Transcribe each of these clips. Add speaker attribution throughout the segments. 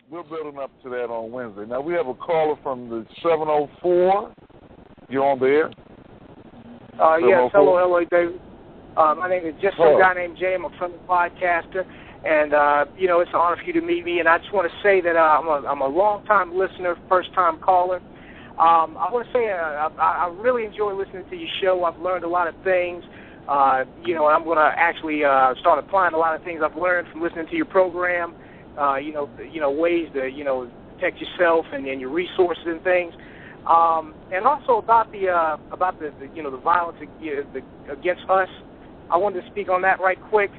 Speaker 1: We're building up to that on Wednesday. Now we have a caller from the 704. You're on the air.
Speaker 2: Yes. Hello, David. My name is just some guy named Jay. I'm a friendly podcaster, and it's an honor for you to meet me. And I just want to say that I'm a long-time listener, first-time caller. I want to say I really enjoy listening to your show. I've learned a lot of things. I'm going to actually start applying a lot of things I've learned from listening to your program. Ways to protect yourself and your resources and things. And also about the violence against us. I wanted to speak on that right quick.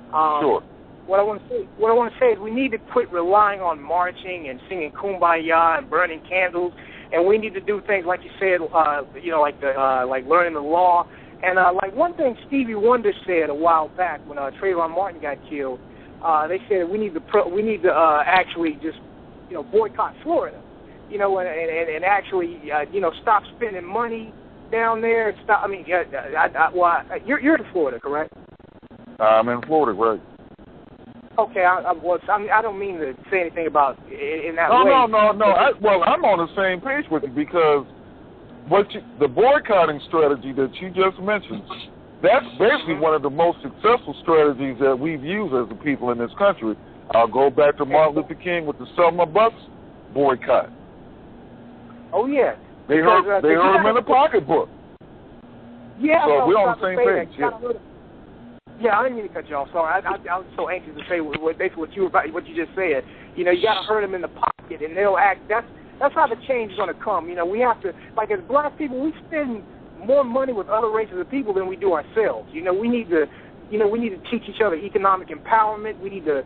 Speaker 1: Sure.
Speaker 2: What I want to say is we need to quit relying on marching and singing Kumbaya and burning candles, and we need to do things like you said, like learning the law. And like one thing Stevie Wonder said a while back when Trayvon Martin got killed, they said we need to actually just boycott Florida, and actually stop spending money down there. Stop. I mean, you're in Florida, correct?
Speaker 1: I'm in Florida, right?
Speaker 2: Okay, I don't mean to say anything about in that way.
Speaker 1: No. I'm on the same page with you because the boycotting strategy that you just mentioned, that's basically one of the most successful strategies that we've used as a people in this country. I'll go back to Martin Luther King with the Selma bus boycott.
Speaker 2: Oh, yeah.
Speaker 1: They heard him in the pocketbook.
Speaker 2: Yeah,
Speaker 1: so we're on the same page.
Speaker 2: Yeah, I didn't mean to cut you off. Sorry, I was so anxious to say what you just said. You got to hurt them in the pocket, and they'll act. That's how the change is going to come. We have to, like as black people, we spend more money with other races of people than we do ourselves. We need to teach each other economic empowerment. We need to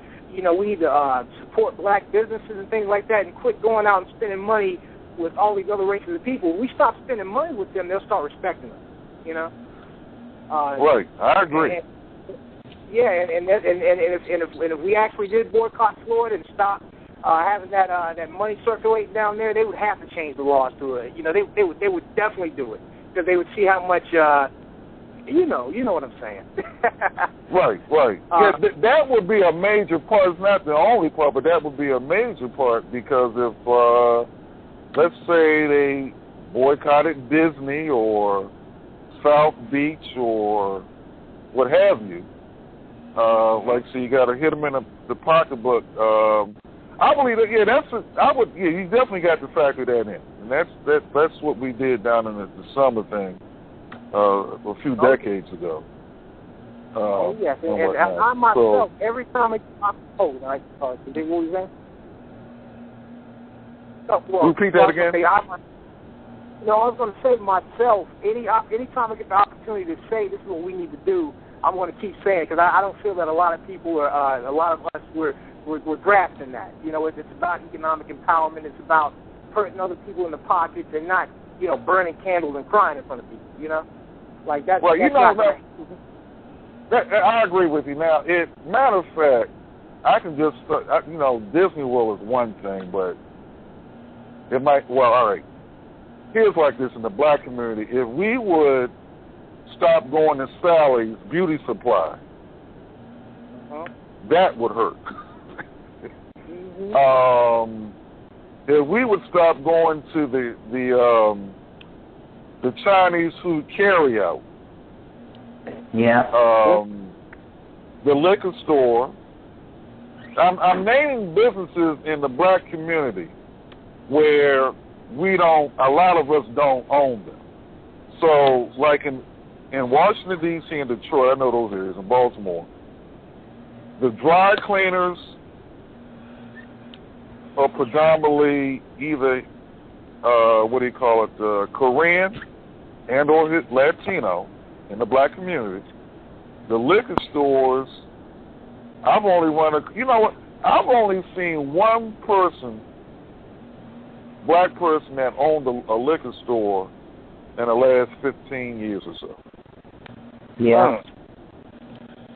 Speaker 2: support black businesses and things like that, and quit going out and spending money with all these other races of people. If we stop spending money with them, they'll start respecting us.
Speaker 1: Right, I agree.
Speaker 2: And if we actually did boycott Florida and stop having that money circulating down there, they would have to change the laws to it. They would definitely do it because they would see how much. You know what I'm saying.
Speaker 1: Right. That would be a major part. It's not the only part, but that would be a major part because if let's say they boycotted Disney or South Beach or what have you. So you got to hit them in the pocketbook. I believe that. You definitely got to factor that in, and that's what we did down in the summer thing a few decades ago.
Speaker 2: Yes, and I myself, every time I what was that?
Speaker 1: Repeat that again.
Speaker 2: I was going to say myself, anytime I get the opportunity to say this is what we need to do, I'm going to keep saying it because I don't feel that a lot of people a lot of us, we're grasping that. It's about economic empowerment. It's about hurting other people in the pockets and not, burning candles and crying in front of people, Like that.
Speaker 1: Well, I agree with you. Now, matter of fact, I can just, Disney World is one thing, but it might, all right. Here's like this in the black community. If we would stop going to Sally's Beauty Supply, that would hurt. If we would stop going to the Chinese food carryout, the liquor store, I'm naming businesses in the black community where a lot of us don't own them. So, like in Washington, D.C. and Detroit, I know those areas, in Baltimore, the dry cleaners are predominantly either, Korean and or Latino in the black community. The liquor stores, I've only seen one black person that owned a liquor store in the last 15 years or so.
Speaker 3: Yeah.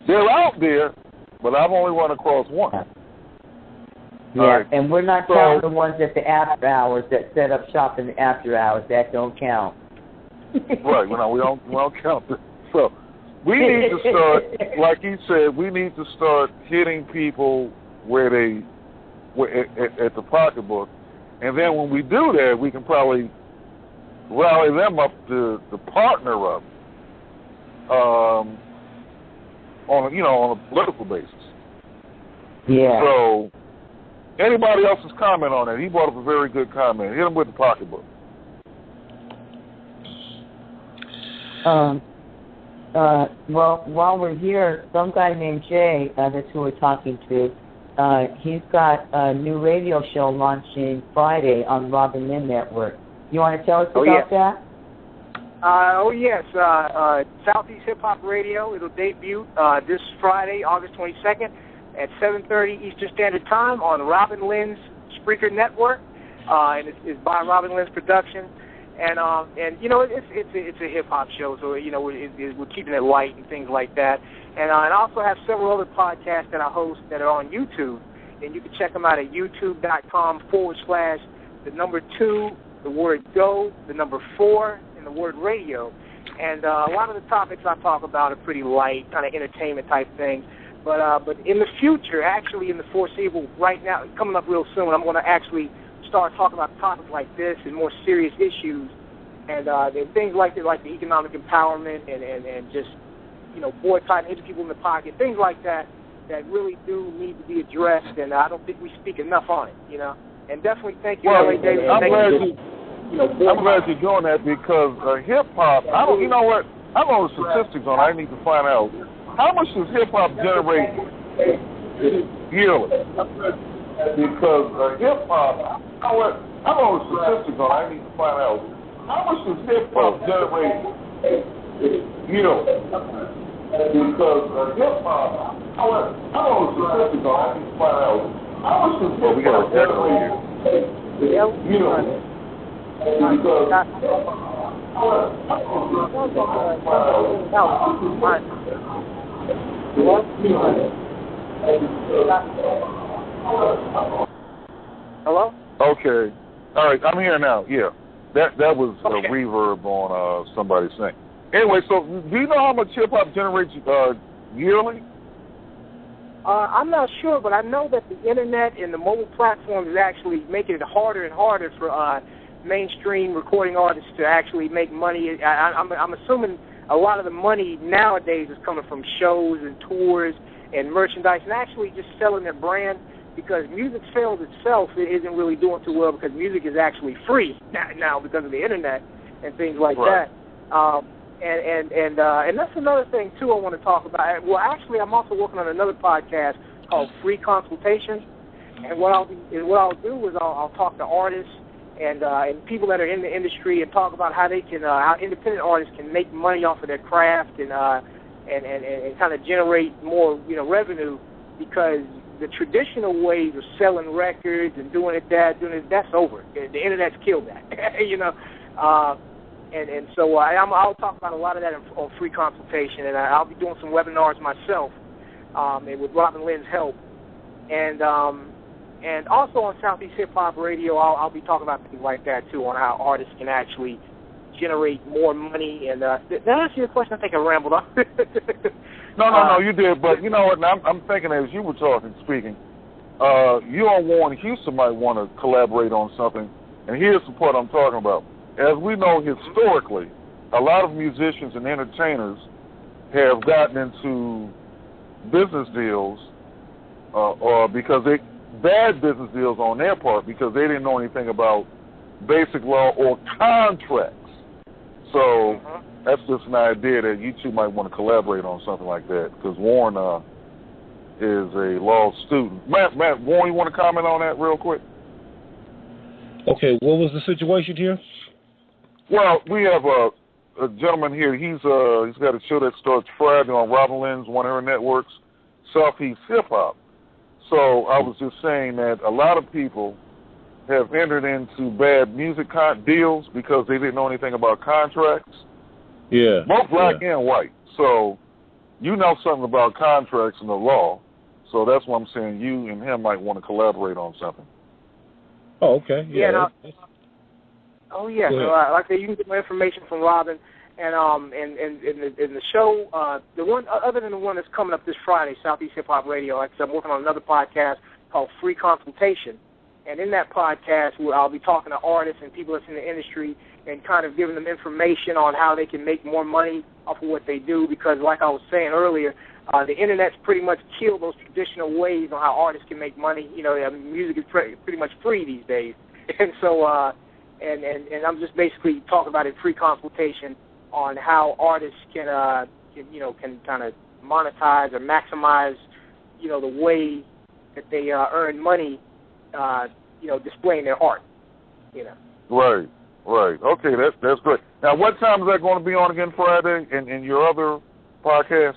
Speaker 1: They're out there, but I've only run across one.
Speaker 3: Yeah, right. And we're not counting the ones at the after hours that set up shop in the after hours. That don't count.
Speaker 1: Right. We don't count that. So we need to start, like you said, we need to start hitting people where they at the pocketbook. And then when we do that, we can probably rally them up to partner up on a political basis.
Speaker 3: Yeah.
Speaker 1: So anybody else's comment on that? He brought up a very good comment. Hit him with the pocketbook.
Speaker 3: Well, while we're here, some guy named Jay, that's who we're talking to, he's got a new radio show launching Friday on Robinlynne Network. You want to tell us about that?
Speaker 2: Yes. Southeast Hip Hop Radio. It'll debut this Friday, August 22nd at 7:30 Eastern Standard Time on Robinlynne's Spreaker Network. And it's by Robinlynne's production. And it's a hip hop show, so we're keeping it light and things like that. And I also have several other podcasts that I host that are on YouTube, and you can check them out at youtube.com/2, the word go, the number 4, and the word radio. And a lot of the topics I talk about are pretty light, kind of entertainment type things. But in the future, actually in the foreseeable, right now, coming up real soon, I'm going to actually start talking about topics like this and more serious issues, and things like the economic empowerment and just boycotting, hitting people in the pocket, things like that really do need to be addressed, and I don't think we speak enough on it, And definitely thank you, L.A. Davis.
Speaker 1: I'm glad you're doing that because hip hop. You know what? I know the statistics on it. I need to find out how much does hip hop generate yearly. Because hip hop, I know the statistics on it. I need to find out how much does hip hop generate yearly. Because hip hop, I know the statistics on it. I need to find out how much does hip hop generate yearly. Because
Speaker 2: Hello?
Speaker 1: Okay. All right, I'm here now. Yeah. That was a reverb on somebody's thing. Anyway, so do you know how much hip-hop generates yearly?
Speaker 2: I'm not sure, but I know that the Internet and the mobile platforms is actually making it harder and harder for mainstream recording artists to actually make money. I'm assuming a lot of the money nowadays is coming from shows and tours and merchandise and actually just selling their brand, because music sales itself isn't really doing too well because music is actually free now because of the Internet and things like that. And that's another thing too I want to talk about. Well, actually, I'm also working on another podcast called Free Consultation, and what I'll do is I'll talk to artists and people that are in the industry and talk about how they can how independent artists can make money off of their craft and kind of generate more revenue, because the traditional ways of selling records and doing it that's over. The Internet's killed that, And so I'll talk about a lot of that on Free Consultation, and I'll be doing some webinars myself, and with Robinlynne's help, and also on Southeast Hip Hop Radio, I'll be talking about things like that too, on how artists can actually generate more money. And did I answer your question? I think I rambled on.
Speaker 1: No, you did. But you know what? Now, I'm thinking as you were speaking, you and Warren Houston might want to collaborate on something. And here's the part I'm talking about. As we know historically, a lot of musicians and entertainers have gotten into business deals, or because bad business deals on their part because they didn't know anything about basic law or contracts. So that's just an idea that you two might want to collaborate on something like that, because Warren is a law student. Matt, Warren, you want to comment on that real quick?
Speaker 4: Okay, what was the situation here?
Speaker 1: Well, we have a gentleman here. He's got a show that starts Friday on Robinlynne's, one of her networks, Southeast Hip Hop. So I was just saying that a lot of people have entered into bad music deals because they didn't know anything about contracts.
Speaker 4: Yeah.
Speaker 1: Both black and white. So you know something about contracts and the law. So that's why I'm saying you and him might want to collaborate on something.
Speaker 4: Oh, okay. Yeah.
Speaker 2: So like I said, you can get more information from Robin, and in the show, the one other than the one that's coming up this Friday, Southeast Hip Hop Radio. Like I said, I'm working on another podcast called Free Consultation. And in that podcast, where I'll be talking to artists and people that's in the industry and kind of giving them information on how they can make more money off of what they do. Because like I was saying earlier, the Internet's pretty much killed those traditional ways on how artists can make money. You know, music is pretty much free these days. And so, and I'm just basically talking about it, Free Consultation, on how artists can kind of monetize or maximize, you know, the way that they earn money, you know, displaying their art, you know.
Speaker 1: Right. Okay, that's great. Now, what time is that going to be on again Friday in your other podcast?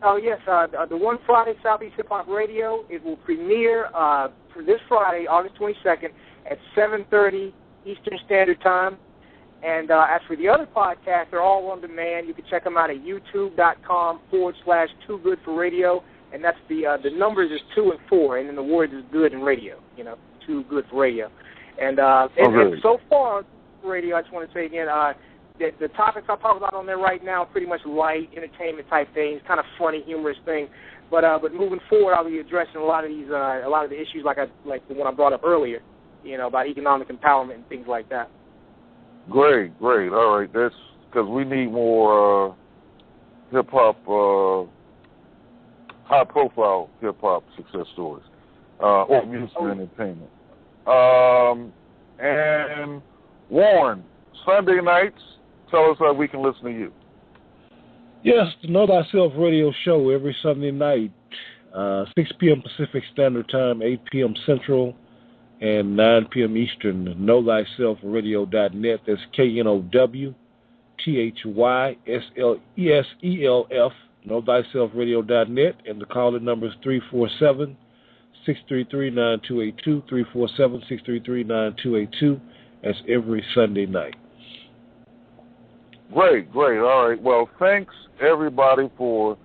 Speaker 2: Oh, yes, the one Friday, Southeast Hip Hop Radio, it will premiere for this Friday, August 22nd, at 7:30 Eastern Standard Time. And as for the other podcasts, they're all on demand. You can check them out at youtube.com/TooGoodForRadio. And that's the numbers is 2 and 4, and then the word is good in radio, you know, Too Good for Radio. And, and so far, radio, I just want to say again, the topics I talk about on there right now are pretty much light, entertainment type things, kind of funny, humorous thing. But moving forward, I'll be addressing a lot of these, a lot of the issues like the one I brought up earlier, you know, about economic empowerment and things like that.
Speaker 1: Great. All right, that's because we need more hip hop, high profile hip hop success stories, or music and entertainment. And Warren, Sunday nights, tell us how we can listen to you.
Speaker 4: Yes, the Know Thyself radio show every Sunday night, 6 p.m. Pacific Standard Time, 8 p.m. Central, and 9 p.m. Eastern. KnowThyselfRadio.net. That's KnowThyself. KnowThyselfRadio.net. And the call-in number is 347-633-9282. 347-633-9282. That's every Sunday night.
Speaker 1: Great. All right. Well, thanks, everybody, for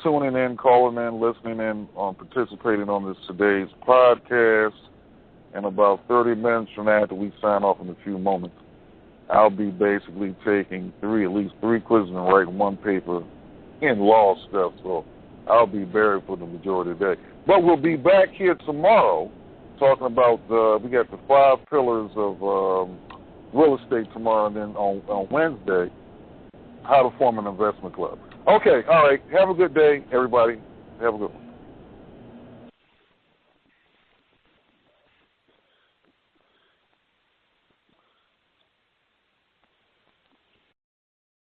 Speaker 1: tuning in, calling in, listening in, participating on today's podcast. In about 30 minutes from after we sign off in a few moments, I'll be basically taking at least three quizzes and writing one paper in law stuff. So I'll be buried for the majority of the day. But we'll be back here tomorrow talking about, we got the 5 pillars of real estate tomorrow, and then on Wednesday, how to form an investment club. Okay, all right. Have a good day, everybody. Have a good one.